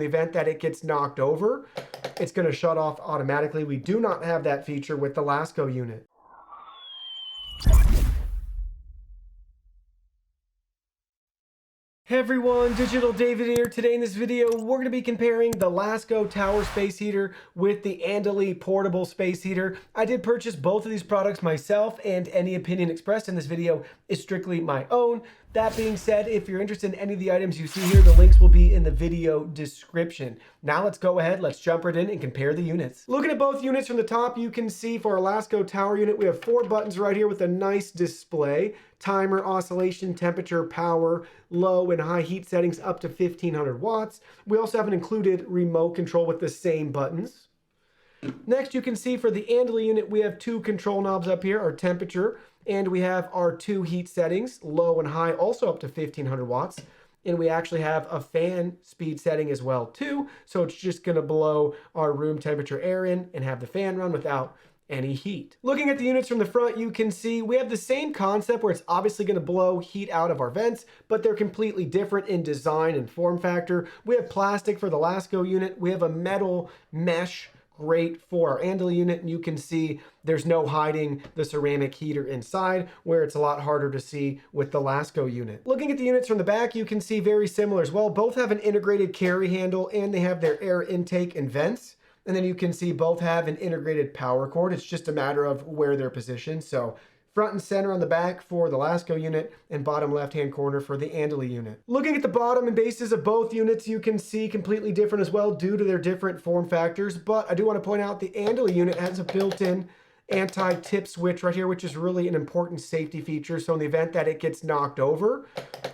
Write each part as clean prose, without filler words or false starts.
In the event that it gets knocked over, it's going to shut off automatically. We do not have that feature with the Lasko unit. Hey everyone, Digital David here. Today in this video, we're going to be comparing the Lasko tower space heater with the andily portable space heater. I did purchase both of these products myself, and any opinion expressed in this video is strictly my own. That being said, if you're interested in any of the items you see here, the links will be in the video description. Now let's go ahead, let's jump right in and compare the units. Looking at both units from the top, you can see for our Lasko tower unit, we have 4 buttons right here with a nice display. Timer, oscillation, temperature, power, low and high heat settings up to 1500 watts. We also have an included remote control with the same buttons. Next, you can see for the andily unit, we have 2 control knobs up here, our temperature, and we have our 2 heat settings, low and high, also up to 1500 watts. And we actually have a fan speed setting as well too. So it's just gonna blow our room temperature air in and have the fan run without any heat. Looking at the units from the front, you can see we have the same concept where it's obviously going to blow heat out of our vents, but they're completely different in design and form factor. We have plastic for the Lasko unit. We have a metal mesh grate for our andily unit, and you can see there's no hiding the ceramic heater inside, where it's a lot harder to see with the Lasko unit. Looking at the units from the back, you can see very similar as well. Both have an integrated carry handle, and they have their air intake and vents. And then you can see both have an integrated power cord. It's just a matter of where they're positioned. So front and center on the back for the Lasko unit, and bottom left-hand corner for the andily unit. Looking at the bottom and bases of both units, you can see completely different as well due to their different form factors. But I do want to point out the andily unit has a built-in anti-tip switch right here, which is really an important safety feature. So in the event that it gets knocked over,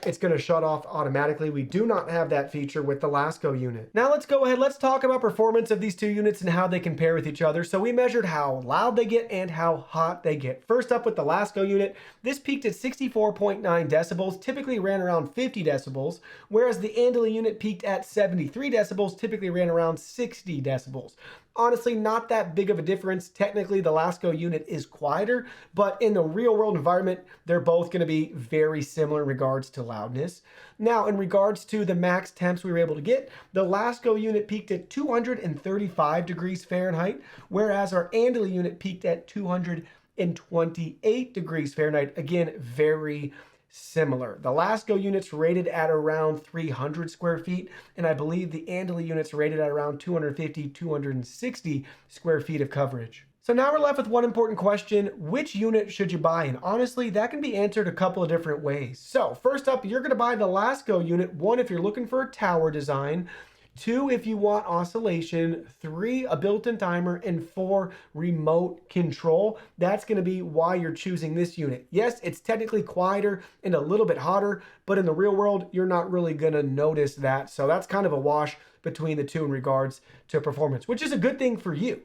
it's going to shut off automatically. We do not have that feature with the Lasko unit. Now let's go ahead, let's talk about performance of these 2 units and how they compare with each other. So we measured how loud they get and how hot they get. First up with the Lasko unit, this peaked at 64.9 decibels, typically ran around 50 decibels, whereas the andily unit peaked at 73 decibels, typically ran around 60 decibels. Honestly, not that big of a difference. Technically, the Lasko unit is quieter, but in the real world environment, they're both going to be very similar in regards to loudness. Now, in regards to the max temps we were able to get, the Lasko unit peaked at 235 degrees Fahrenheit, whereas our andily unit peaked at 228 degrees Fahrenheit. Again, very similar. The Lasko unit's rated at around 300 square feet, and I believe the andily unit's rated at around 250, 260 square feet of coverage. So now we're left with one important question: which unit should you buy? And honestly, that can be answered a couple of different ways. So first up, you're going to buy the Lasko unit. 1, if you're looking for a tower design. 2, if you want oscillation. 3, a built-in timer. And 4, remote control. That's going to be why you're choosing this unit. Yes, it's technically quieter and a little bit hotter, but in the real world, you're not really going to notice that. So that's kind of a wash between the 2 in regards to performance, which is a good thing for you.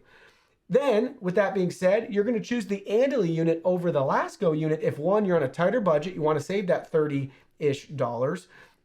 Then, with that being said, you're going to choose the andily unit over the Lasko unit if 1, you're on a tighter budget, you want to save that $30-ish.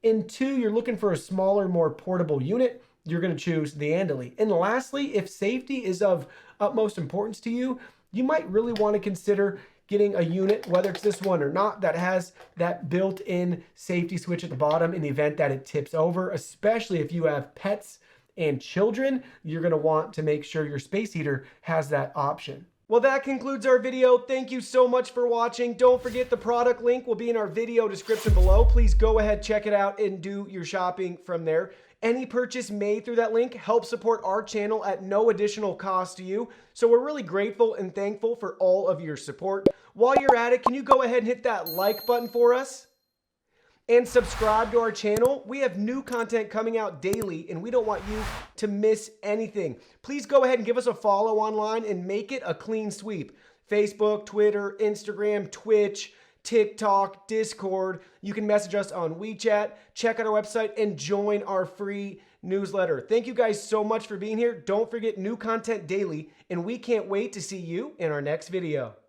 And 2, you're looking for a smaller, more portable unit, you're going to choose the andily. And lastly, if safety is of utmost importance to you, you might really want to consider getting a unit, whether it's this one or not, that has that built-in safety switch at the bottom in the event that it tips over, especially if you have pets and children. You're going to want to make sure your space heater has that option. Well, that concludes our video. Thank you so much for watching. Don't forget the product link will be in our video description below. Please go ahead, check it out, and do your shopping from there. Any purchase made through that link helps support our channel at no additional cost to you. So we're really grateful and thankful for all of your support. While you're at it, can you go ahead and hit that like button for us? And subscribe to our channel. We have new content coming out daily, and we don't want you to miss anything. Please go ahead and give us a follow online and make it a clean sweep. Facebook, Twitter, Instagram, Twitch, TikTok, Discord. You can message us on WeChat, check out our website, and join our free newsletter. Thank you guys so much for being here. Don't forget, new content daily, and we can't wait to see you in our next video.